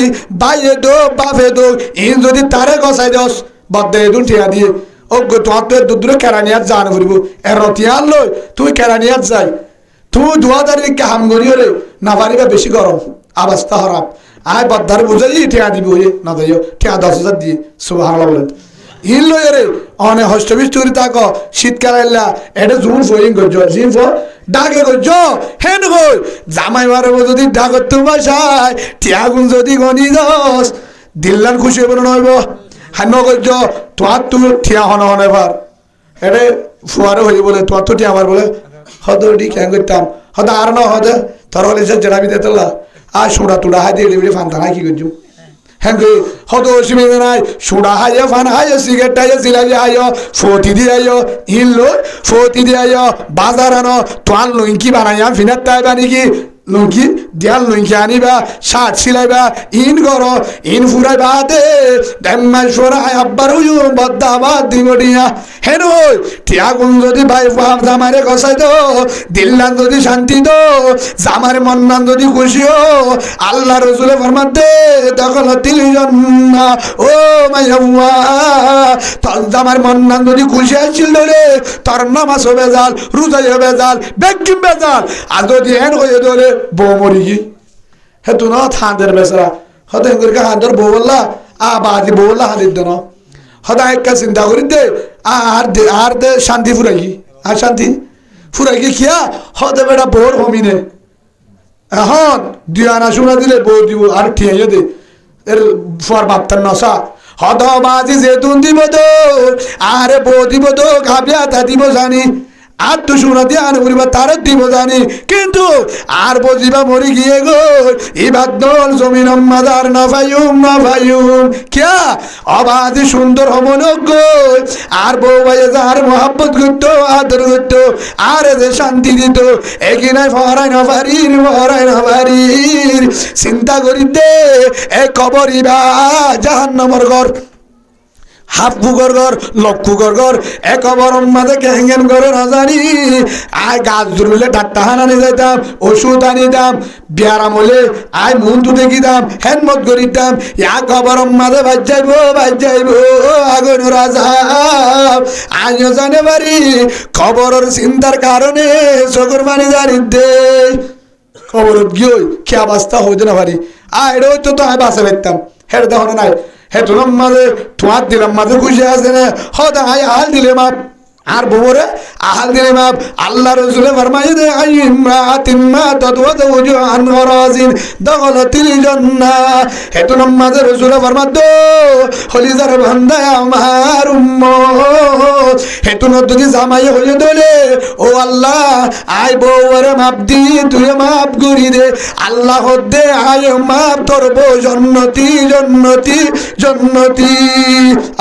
বাইরে দো বাপে দো ইন যদি তারে কষাই দোস বদে দুটিয়া দিয়ে ওগো তোমার তো দুদূরে কেরানিয়াত জান করিব এর রতিয়ান লই তুই কেরানিয়াত যাই তুই 2000 কে হাম করিও রে না পারিবা বেশি গরম অবস্থা খারাপ আয় বদ্দার বুঝাই টিয়া দিব হে না দিও টিয়া 10,000 দিয়ে সুবহানাল্লাহ বলেন ইন লই রে অনে হস্তবিস তুই তাকো শীতকাল আইলা এটা জুন ফইং গজ জিন ফ ডাকে গজ হেন কই জামাই মারব যদি ডাকত তোমার চাই টিয়া গুণ যদি গনি দস দিল্লান খুশি হইব না হইব হানো গজ তোমার তুমি ঠিয়া হন এবার এটা ফুয়ারে হয়ে বলে তোমার তো ঠিয়া আমার বলে হদি কেন করতাম হদ আর ন হদে তোর হলে সে জেড়াবি দিতলা আর সুড়া তুড়া হাই দিয়ে এলিবিলি ফান্তা নাই কি করছু হ্যাঁ হদ অসুবিধা নাই সুড়া হাইয়া ফান হাইয়া সিগারেট হাইয়া সিলাবি হাইয় ফতি দিয়ে আইয় ইনলো ফতি দিয়ে আইয় বাজার আনো তোয়াল লুঙ্কি বানাইয়া ফিনার তাই বানি কি লুঙ্কি দিয়াল লুঙ্কি আনিবা শার্ট সিলাইবা ইন করো ইন ফুরাইবা দে ডেম্মাই সরাই আব্বার হুজুর বদ্দাবাদ দিবডিয়া হেন ওই টিয়া গুণ যদি ভাই জামারে কষাই দো দিল্লান যদি শান্তি দো জামারে মন্নান যদি খুশিও আল্লাহ রসুলে ফরমান দে তখন তিল জন্না ও মাইয়া তোর জামার মন্নান যদি খুশি আসছিল রে তোর নামাজ হবে জাল রোজাই হবে জাল বেগিম বেজাল আর যদি হেন হয়ে ধরে বউ মরি গি হে তু না থাঁদের বেচারা হতে হেঙ্গুরকে হাঁদর বউ বললা বাদি বউ বললা হাঁদির দেন হদা একটা চিন্তা করি দে আর দে শান্তি ফুরাই আর শান্তি ফুরাই গিয়ে খিয়া হতে বেটা বউর হমিনে এখন দুই আনা শোনা দিলে বউ দিব আর ঠিয়াইয়ে দে এর ফুয়ার বাপ্তার নশা হত বাজি যেতুন দিব তো আরে বউ দিব তো খাবিয়া তা দিব জানি আর তো শোনা দিয়ে আনে বলিবা তার দিব জানি কিন্তু আর বজিবা মরি গিয়ে গো ইবাদ দল জমিন মাদার না ভাইউম কিয়া অবাধি সুন্দর হমনজ্ঞ আর বউ ভাইয়ে যার মোহাব্বত করতো আদর করতো আর যে শান্তি দিত এগিনায় ফহরাই না পারির চিন্তা করি দে এ কবরিবা জাহান্নামের ঘর হাফ ফুগর ঘর লক্ষ ঘর এক বরম মাঝে কেহেন করে না জানি আয় গাছ ধরলে ডাক্তার আনি যাইতাম ওষুধ আনিতাম বিয়ারাম হলে আয় মন তো দেখিতাম হেনমত করিতাম এক বরম মাঝে বাজ যাইব আগুন রাজা আমিও জানে পারি খবরের চিন্তার কারণে চকুর পানি জানি দে খবরত গিয়ে খেয়া বাস্তা হইতে না পারি আয় রইতো তো আমি বাসা পেতাম হের দেখো নাই হে তোমার মাঝে তোমার দিলাম মাঝে খুশি আছে না হদা আই হাল দিলে মা আর বউরে আহাল দিলে মাপ আল্লাহ রসুলে ফরমাই দে আইম্রাতিন মা তাদওয়াদু আন গরাজিন দাখালাতিল জান্নাহ হেতু নামাজে রসুলে ফরমা দো হলিজার বান্দা আমার উম্মত হেতু যদি জামাই হয়ে দলে ও আল্লাহ আই বউরে মাপ দি তুই মাপ করি দে আল্লাহ দে আয় মাপ তোর বউ জান্নতি জান্নতি জান্নতি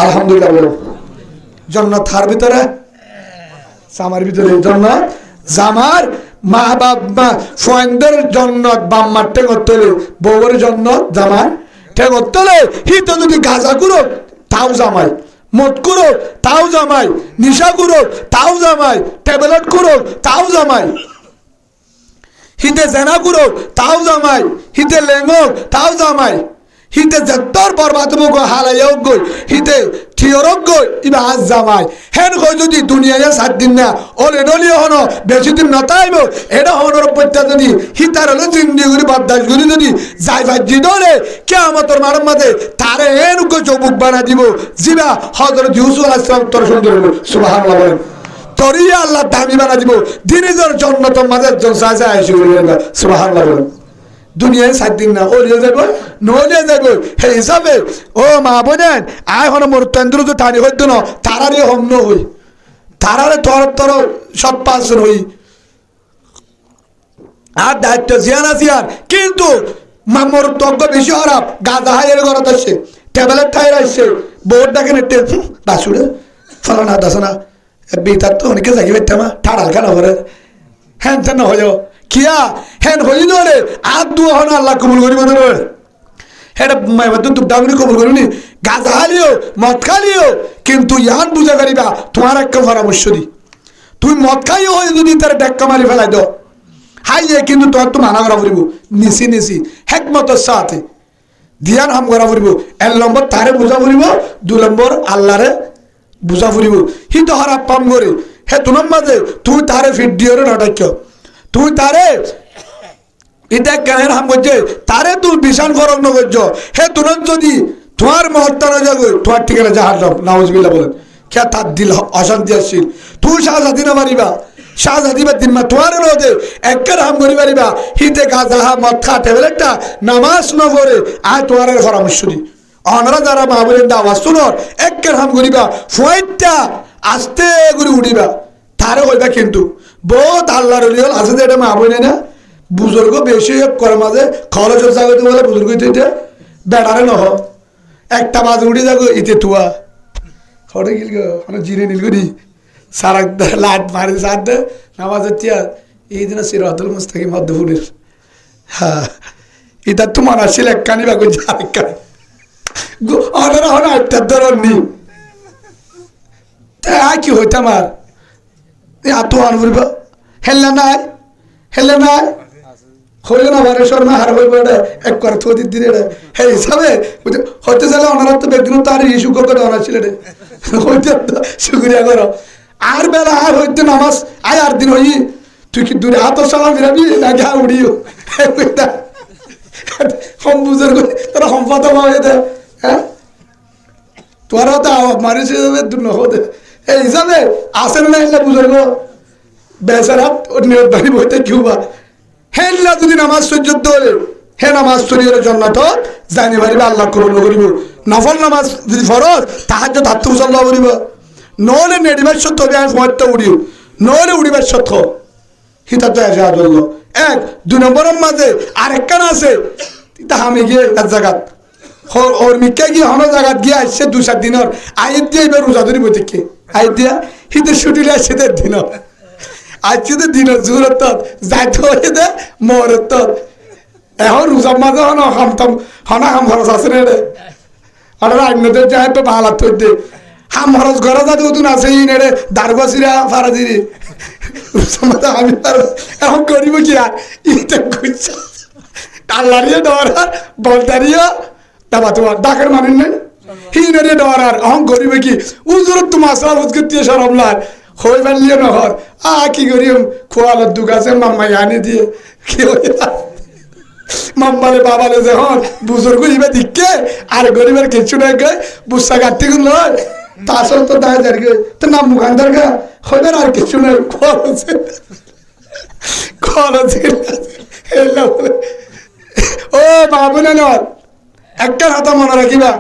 আলহামদুলিল্লাহ জান্নাত হার ভিতরে জামার ভিতরে জান্নাত জামার মা বাবা ফয়েন্দের জান্নাত বাম্মার ঠে করতে বউয়ের জান্নাত জামার ঠে করতে হিত যদি গাঁজা করো তাও জামাই মদ করো তাও জামাই নিশা করো তাও জামাই ট্যাবলেট করো তাও জামাই হিতে জেনা করো তাও জামাই হিতে লেঙ্গো তাও জামাই হিতে যত্তর বরবাদ মুখ হালাইও গই হিতে ঠিয়রক গই ইবা আজ জামাই হেন কই যদি দুনিয়ায় 7 দিন না ওলে নলিও হনো বেশি দিন নতাইব এটা হনর পত্তা যদি হিতার হলো জিন্দেগি বাদাস গুলি যদি যাই ভাজি দলে কিয়ামতের মারের মাঝে তারে হেন কই চবুক বানা দিব জিবা হযরত ইউসুফ আলাইহিস সালাম তোর সুন্দর সুবহানাল্লাহ বলেন তরিয়া আল্লাহ দামি বানা দিব দিনের জন্নত মাঝে জন সাজা আইসি বলেন সুবহানাল্লাহ বলেন দুনিয়ায় 7 দিন না ওলিয়ে যাব নলিয়ে যাব হে হিসাবে ও মা বোনেন আয় হন মোর তন্দ্র তো টানি হইত না তারারে হম ন হই তারারে তর সব পাস হই আর দায়িত্ব জিয়ান আসিয়ার কিন্তু মামর তজ্ঞ বেশি খারাপ গাদা হাইয়ের ঘরত আসছে ট্যাবলেট ঠাইর আসছে বোর্ড ডাকে নেটে বাসুড়ে ফলানা দাসনা বিতার তো অনেকে জাগি পাইতাম ঠাড়াল কেন করে হ্যাঁ তেন হয়ে কিয়া হেন হই নরে আর দু হন আল্লাহ কবুল করিব না হেটা মাইবাদ তো ডাউনি কবুল করিনি গাঁজা খালিও মদ খালিও কিন্তু ইয়ান বুঝা করিবা তোমার একটা পরামর্শ দি তুই মদ খাইও হয়ে যদি তার ডেক্কা মারি ফেলাই দাও হাইয়ে কিন্তু তোর তো মানা করা পড়িব নিশি নিশি হেকমতের সাথে ধ্যান হাম করা পড়িব 1 নম্বর তারে বুঝা পড়িব 2 নম্বর আল্লাহরে বুঝা পড়িব হি তো হারাপ পাম করে হে তুনার মাঝে তুই তারে ফিট দিও রে নটাক্য তুই তারে এটা কেন হাম করছে তারে তুই বিশাল ফরক নগর্য হে তুরন্ত যদি তোমার মহত্তারা যাবে তোমার ঠিকানা জাহাজ নাউজবিল্লাহ বলেন কে তার দিল অশান্তি আসছিল তুই শাহজাদি না মারিবা শাহজাদি বা দিন মা তোমার রোদে একের হাম করি পারিবা হিতে গাঁজা মদ খা টেবলেটটা নামাজ ন করে আয় তোমার পরামর্শ দি অনরা যারা মা বলেন আওয়াজ শুনর একের হাম করিবা ফুয়াইটা আস্তে করে উঠিবা তারে হইবা কিন্তু বহুত আল্লাহর ওলি হল আছে যে এটা মা বলে না বুজুর্গ বেশি করে মাঝে খরচ জাগতে বলে বুজুর্গ ইতে বেড়ারে নহ একটা বাজ উঠে যাগো ইতে তুয়া খড়ে গিল গো মানে জিরে নীল করি সারা লাইট মারি সার দে নামাজ তিয়া এই দিন সিরাতুল মুস্তাকিম মধ্যপুরের হ্যাঁ এটা তোমার আসলে একখানি বা কইছে আরেকখানি অনারা হন একটা ধরন নি তাই কি হইতাম আর এত আনবুরিব হেললে নাই হইল না মানে শর্মা হার হইব এটা এক করে থদি দিনে রে হে হিসাবে হইতে চাইলে ওনারা তো বেগদিন তো আর ইস্যু করতে দেওয়া ছিল রে হইতে শুক্রিয়া করো আর বেলা আর হইতে নামাজ আয় আর দিন হই তুই কি দূরে হাত সালা ফিরাবি না গা উড়িও হম বুঝার তোরা সম্পাদ হয়ে দে হ্যাঁ তোরা তো মারিছে দূর নহদে এই হিসাবে আসেন না এলে বুঝারগো বেচারা নিয়ত বাড়ি বইতে কিউবা হেল্লা যদি নামাজ সহ্য হলে হে নামাজ শরীরের জন্য তো জানি পারিবে আল্লাহ কবুল করিব নফল নামাজ যদি ফরজ তাহাজ্জুদ ধাত্তু মুসাল্লাহ করিব নহলে নেড়িবার সত্য হবে আমি মরতে উড়িও নহলে উড়িবার সত্য হিতাতে আসে আদল 1 2 নম্বরের মাঝে আরেকখান আছে তা আমি গিয়ে এক জায়গাত ওর মিকা গিয়ে হন জায়গাত গিয়ে আসছে 2-4 দিনের আইত দিয়ে এবার রোজা ধরি বই থেকে আইত দিয়া হিতে ছুটিলে আসছে দিন আজকে তো দিন জোরত যাইতে হয়ে দে মরত এখন রোজার মাঝে হন হামতাম হনা হাম খরচ আছে রে আর রাজনৈতিক যাই তো ভালো দে হাম খরচ ঘরে যাতে ওদিন আছে ই নেড়ে দারবাসিরা ফারাদিরি রোজার মাঝে আমি এখন করিব কি আর ইটা খুঁজছে আল্লাহরিয়ে ডরার বলতারিও তাবা তোমার ডাকের মানেন নাই হিনেরে ডরার এখন করিব কি উজুরত তো মাসলা উজগতি সরমলার হই পারলিও নহর কি করিম খোয়ালের দুঃখ আছে মাম্মাই আনি দিয়ে কি মাম্মালে বাবালে যখন বুজুর্গ ইবা দিকে আর গরিবের কিছু নাই গে বুসা কাটতে গুলো তা আসলে তো দায় যার তো নাম মুখানদার গা হইবার আর কিছু নেই ও বাবু না নয় একটা হাতা মনে রাখিবা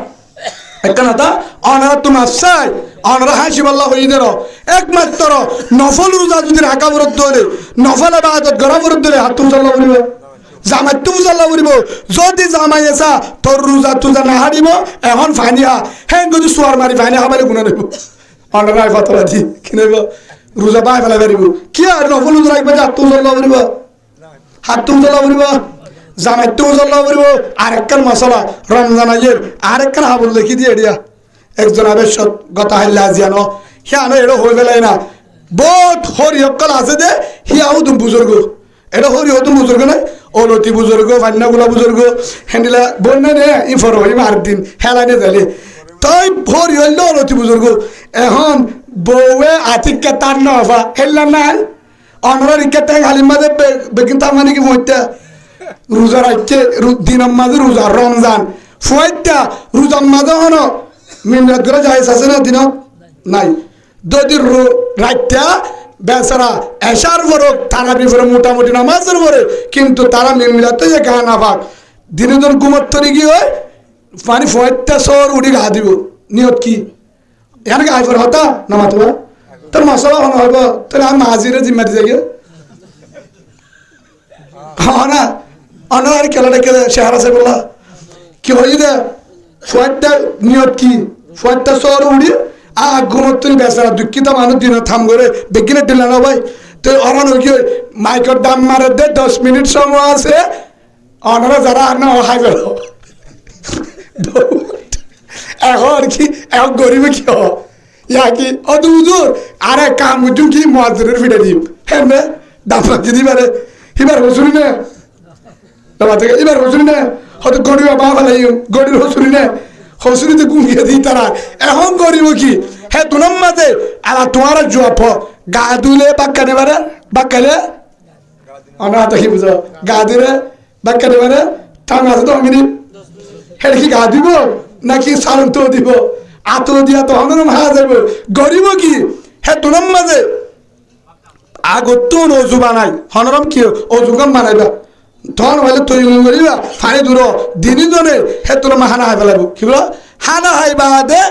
একটা হাতা অনারা তোমার চাই অনারা হাসি পাল্লা হয়ে দেন একমাত্র নফল রোজা যদি রাখা বরদ্ধ হলে নফল আবাদত গড়া বরদ্ধ হলে হাত তুমি চাল্লা বলিব জামাই তুমি চাল্লা বলিব যদি জামাই এসা তোর রোজা তুজা না হারিব এখন ফানিয়া হ্যাঁ যদি সোয়ার মারি ফানিয়া খাবারে গুণা নেব অনারা ফতলা দি কিনেব রোজা বাই ফেলা পারিব কি আর নফল রোজা রাখবে হাত তুমি চাল্লা বলিব হাত তুমি চাল্লা বলিব জামাই তুমি চাল্লা বলিব আরেকখান মশলা রমজান আইয়ের আরেকখান হাবুল লিখি দিয়ে দিয়া একজন আবেশত গতা হাইলা আজিয়ানো হিয়ানো এড়ো হয়ে গেলাই না বহুত হরি অকল আছে যে হিয়াও তুমি বুজুর্গ এটা হরি হতো বুজুর্গ নাই অলতি বুজুর্গ ফান্নাগুলা বুজুর্গ হ্যান্ডিলা বন্যা নে ই ফর হই মার দিন হেলা নে জালে তাই হরি হইল অলতি বুজুর্গ এখন বউয়ে আতিককে তার নফা হেললা নাই অনরা রিকেতে হালিম মাঝে বেকিন তার মানে কি মইতা রোজা রাখছে দিনের মাঝে রোজা রমজান ফুয়াইতা রোজার মাঝে হনো মিনরাত করে যাই আছে না দিন নাই যদি রাইতা বেচারা এসার পরে তারা বিপরে মোটামুটি নামাজের পরে কিন্তু তারা মিলাতে যে গা না পাক দিনে জন ঘুমত তরি কি হয় পানি ফুয়াইতা সর উড়ি গা দিব নিয়ত কি এখানে গাই পর হতা নামা তোমার তোর মশলা হন হইব তাহলে আমি মাঝিরে জিম্মাতি যাই হ্যাঁ না অনার খেলাটা কে শেহার আছে বললা কি হই দে ফুয়াইটা নিয়ত কি ফুয়াইটা সর উড়ি ঘুমত তুমি বেচারা দুঃখিত মানুষ দিন থাম করে বেগিনে দিলে না ভাই তো অরান কি মাইকের দাম মারে দে 10 মিনিট সময় আছে অনারা যারা আর না হাই গেল এখন কি এখন গরিবে কি ইয়া কি অত উজুর আরে কাম উজুম কি মহাজুরের ফিরে দিম হ্যাঁ দাম রাখি দিবারে এবার হসুরি নে এবার হসুরি নে হয়তো গরিবা বা ফেলাই গরিব হসুরি নে হসুরিতে ঘুমিয়ে দিই তারা এখন গরিব কি হ্যাঁ তুনার মাঝে আর তোমার জপ গা ধুলে বাক্কা নেবারে বাক্কালে অনাথ কি বুঝো গা ধুলে বাক্কা নেবারে টান আছে তো আমি হ্যাঁ কি গা দিব নাকি সারন্ত দিব আত দিয়া তো হনরম হারা যাবে গরিব কি হ্যাঁ তুনার মাঝে আগত অজু বানাই হনরম কি অজুগম বানাইবা তখন হইলে তৈরি করিবা ফানি দূর দিনই জনে হে তোর হানা হাই পেলাব কি বলো হানা হাই বাদে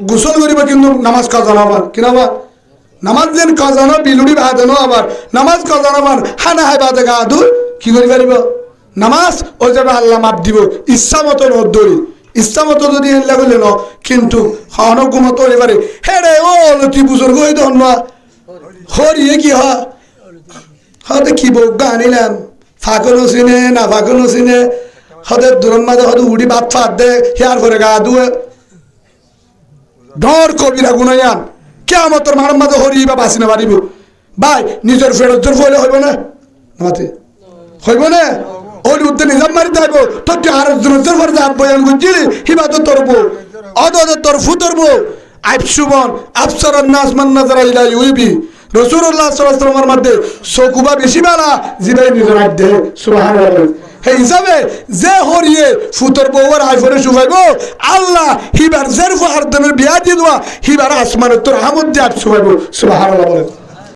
গোসল করিব কিন্তু নামাজ কাজানো আমার কিনা আবার নামাজ যেন কাজানো বিলুড়ি বাঁধানো আবার নামাজ কাজানো আমার হানা হাই বাদে গা ধুই কি করি পারিব নামাজ ও যাবে আল্লাহ মাপ দিব ইচ্ছা মতো নদরি ইচ্ছা মতো যদি এলা করলে ন কিন্তু হনগুমত এবারে হে রে ও তুই বুজুর্গ হই তো হনবা হরিয়ে কি হতে কি বজ্ঞা আনিলাম ফাঁকনো চিনে না ফাঁকনো চিনে হতে দূরের মাঝে হতে উড়ি ভাত ফাত দে হিয়ার করে গা ধুয়ে ডর কবিরা গুণায়ান কেমতর মার মাঝে হরি বা বাঁচি না পারিব ভাই নিজের ফেরত ফলে হইব না মাতে হইব না ওর উদ্দে নিজাম মারি যাইব তোর তুই আর জনের পরে যা বয়ান গুজিলি হিবা তো তরবো অদ তোর ফু তরবো আইব সুবন আফসরান নাস মান নাজারা ইলা ইউবি রাসূলুল্লাহ সাল্লাল্লাহু আলাইহি ওয়াসাল্লামের মধ্যে সকুবা বেশি বালা জিবাই নিজের আইতে সুবহানাল্লাহ হে হিসাবে যে হরিয়ে ফুতর বউর আইফরে শুভাইবো আল্লাহ হিবার জেরফু আরদমের বিয়া দি দোয়া হিবার আসমানের তোর আমদ দিয়ে সুভাইবো সুবহানাল্লাহ বলেন